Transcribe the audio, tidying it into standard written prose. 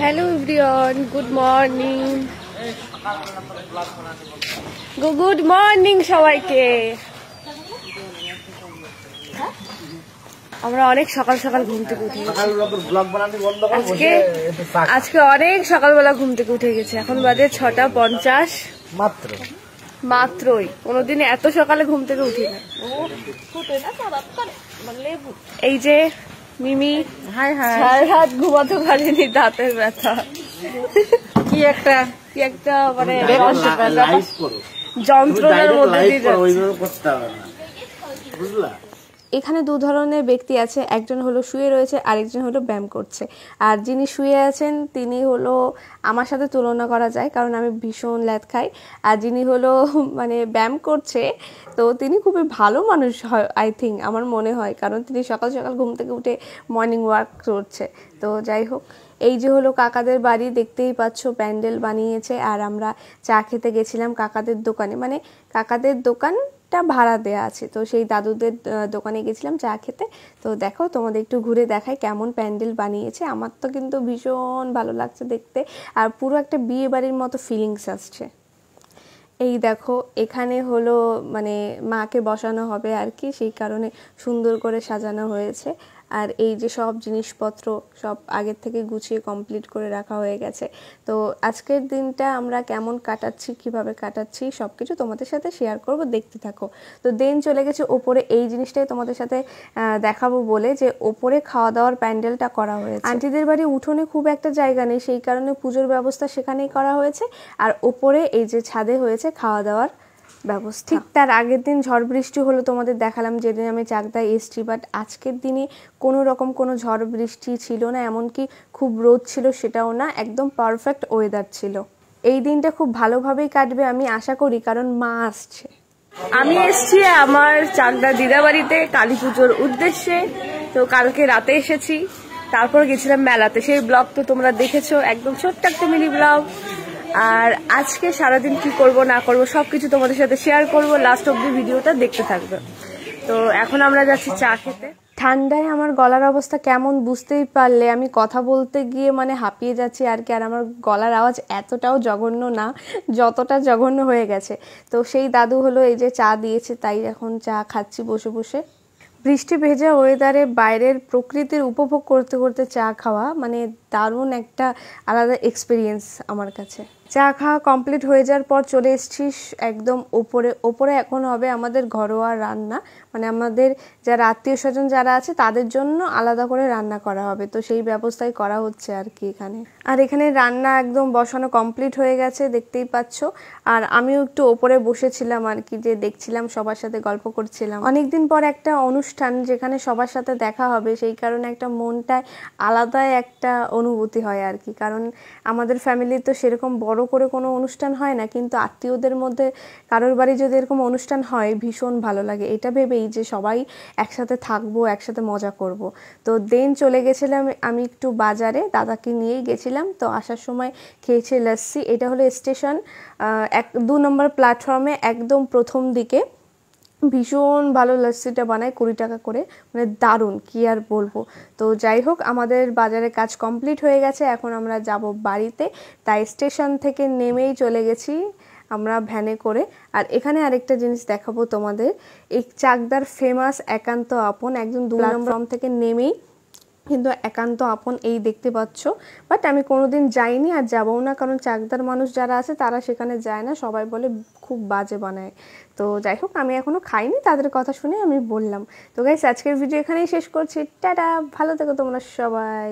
Hello everyone, good morning. Good morning সবাইকে। আমরা অনেক সকাল সকাল ঘুম থেকে উঠে গেছি। আজকে অনেক সকালবেলা ঘুম থেকে উঠে গেছে। এখন বাজে 6:50 মাত্রই। কোনোদিন এত সকালে ঘুম থেকে উঠি না। এই যে মিমি রাত ঘুমাতে পারেনি, দাঁতের ব্যথা, কি একটা মানে যন্ত্রণার মধ্যে দিয়ে যাচ্ছে। এখানে দু ধরনের ব্যক্তি আছে, একজন হলো শুয়ে রয়েছে, আরেকজন হলো ব্যায়াম করছে। আর যিনি শুয়ে আছেন তিনি হলো আমার সাথে তুলনা করা যায়, কারণ আমি ভীষণ ল্যাদ খাই। আর যিনি হলো মানে ব্যায়াম করছে, তো তিনি খুবই ভালো মানুষ হয় আই থিঙ্ক, আমার মনে হয়, কারণ তিনি সকাল সকাল ঘুম থেকে উঠে মর্নিং ওয়াক করছে। তো যাই হোক, এই যে হলো কাকাদের বাড়ি, দেখতেই পাচ্ছ প্যান্ডেল বানিয়েছে। আর আমরা চা খেতে গেছিলাম কাকাদের দোকানে, মানে কাকাদের দোকান ভাড়া দেয়া আছে, তো সেই দাদুদের দোকানে গেছিলাম চা খেতে। তো দেখো, তোমাদের একটু ঘুরে দেখাই কেমন প্যান্ডেল বানিয়েছে। আমার তো কিন্তু ভীষণ ভালো লাগছে দেখতে, আর পুরো একটা বিয়ে বাড়ির মতো ফিলিংস আসছে। এই দেখো, এখানে হলো মানে মাকে বসানো হবে আর কি, সেই কারণে সুন্দর করে সাজানো হয়েছে। আর এই যে সব জিনিসপত্র সব আগের থেকে গুছিয়ে কমপ্লিট করে রাখা হয়ে গেছে। তো আজকের দিনটা আমরা কেমন কাটাচ্ছি, কিভাবে কাটাচ্ছি, সব কিছু তোমাদের সাথে শেয়ার করব, দেখতে থাকো। তো দেন চলে গেছে ওপরে, এই জিনিসটাই তোমাদের সাথে দেখাবো বলে, যে ওপরে খাওয়া দাওয়ার প্যান্ডেলটা করা হয়েছে। আন্টিদের বাড়ি উঠোনে খুব একটা জায়গা নেই, সেই কারণে পুজোর ব্যবস্থা সেখানেই করা হয়েছে। আর ওপরে এই যে ছাদে হয়েছে খাওয়া দাওয়ার ব্যবস্থা। ঠিক তার আগের দিন ঝড় বৃষ্টি হলো, তোমাদের দেখালাম যেদিন আমি চাকদায় এসছি। বাট আজকের দিনে কোনো রকম কোনো ঝড় বৃষ্টি ছিল না, এমনকি খুব রোদ ছিল সেটাও না, একদম পারফেক্ট ওয়েদার ছিল। এই দিনটা খুব ভালোভাবেই কাটবে আমি আশা করি, কারণ মা আসছে। আমি এসছি আমার চাকদা দিদাবাড়িতে কালী পুজোর উদ্দেশ্যে। তো কালকে রাতে এসেছি, তারপর গেছিলাম মেলাতে, সেই ব্লগ তো তোমরা দেখেছো, একদম ছোট্ট একটা মিনি ব্লগ। আর আজকে সারাদিন কি করব না করব সবকিছু তোমাদের সাথে শেয়ার করব, লাস্ট অব্দি ভিডিওটা দেখতে থাকবে। তো এখন আমরা যাচ্ছি চা খেতে। ঠান্ডায় আমার গলার অবস্থা কেমন বুঝতেই পারলে, আমি কথা বলতে গিয়ে মানে হাঁপিয়ে যাচ্ছি আর কি। আর আমার গলার আওয়াজ এতটাও জঘন্য না, যতটা জঘন্য হয়ে গেছে। তো সেই দাদু হলো এই যে চা দিয়েছে, তাই এখন চা খাচ্ছি বসে বসে। বৃষ্টি ভেজা ওয়েদারে বাইরের প্রকৃতির উপভোগ করতে করতে চা খাওয়া মানে দারুণ একটা আলাদা এক্সপিরিয়েন্স আমার কাছে। চা খাওয়া কমপ্লিট হয়ে যাওয়ার পর চলে এসেছিস একদম ওপরে এখন হবে আমাদের ঘরোয়া রান্না, মানে আমাদের যারা আত্মীয় স্বজন যারা আছে তাদের জন্য আলাদা করে রান্না করা হবে। তো সেই ব্যবস্থাই করা হচ্ছে আর কি এখানে। আর এখানে রান্না একদম বসানো কমপ্লিট হয়ে গেছে, দেখতেই পাচ্ছ। আর আমিও একটু ওপরে বসেছিলাম আর কি, যে দেখছিলাম, সবার সাথে গল্প করছিলাম। অনেকদিন পর একটা অনুষ্ঠান যেখানে সবার সাথে দেখা হবে, সেই কারণে একটা মনটায় আলাদাই একটা অনুভূতি হয় আর কি। কারণ আমাদের ফ্যামিলি তো সেরকম বড় করে কোনো অনুষ্ঠান হয় না, কিন্তু আত্মীয়দের মধ্যে কারোর বাড়ি যদি এরকম অনুষ্ঠান হয় ভীষণ ভালো লাগে, এটা ভেবেই যে সবাই একসাথে থাকবো, একসাথে মজা করব। তো দেন চলে গেছিলাম আমি একটু বাজারে, দাদাকে নিয়েই গেছিলাম। তো আসার সময় খেয়েছি লস্যি। এটা হলো স্টেশন 2 নম্বর প্ল্যাটফর্মে একদম প্রথম দিকে। ভীষণ ভালো লস্যিটা বানায়, 20 টাকা করে, মানে দারুণ, কি আর বলবো। তো যাই হোক, আমাদের বাজারে কাজ কমপ্লিট হয়ে গেছে, এখন আমরা যাব বাড়িতে। তাই স্টেশন থেকে নেমেই চলে গেছি আমরা ভ্যানে করে। আর এখানে আরেকটা জিনিস দেখাবো তোমাদের, এই চাকদার ফেমাস একান্ত আপন, একদম 2 নম্বর থেকে নেমেই কিন্তু একান্ত আপন, এই দেখতে পাচ্ছ। বাট আমি কোনোদিন যাইনি আর যাবও না, কারণ চাকদার মানুষ যারা আছে তারা সেখানে যায় না, সবাই বলে খুব বাজে বানায়। তো যাই হোক, আমি এখনো খাইনি, তাদের কথা শুনে আমি বললাম। তো গাইস, আজকের ভিডিও এখানেই শেষ করছি। টাটা, ভালো থেকো তোমরা সবাই।